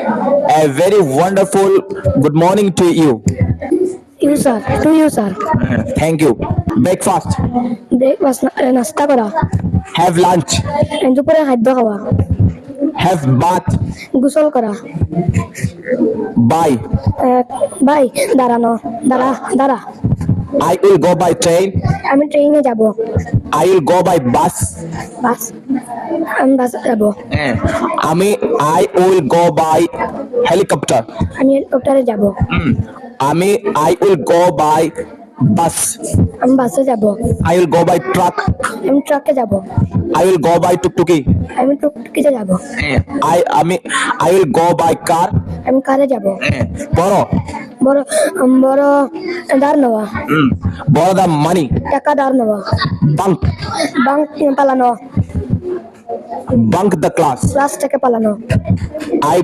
A very wonderful good morning to you. You sir, to you sir. Thank you. Breakfast. Breakfast নাস্তা করা, Have lunch. দুপুরে খাদ্য খাওয়া, Have bath. গোসল করা, Bye. বাই দাঁড়ানো, দাঁড়া I will go by train. আমি ট্রেনে যাব, I will go by bus. বাস আমি বাসে যাব, I will go by helicopter. আমি হেলিকপ্টারে যাব, I will go by bus. আমি বাসে যাব, I will go by truck. আমি ট্রাকে যাব, I will go by tuk-tuki. আমি টুকটুকিতে যাব, I will go by car. আমি কারে যাব, Borrow. বড় বড় দাঁড় নেওয়া, Borrow the money. টাকা দাঁড় নেওয়া, Bunk. বাঙ্ক পালানো, Bunk the class. ক্লাস থেকে পালানো, I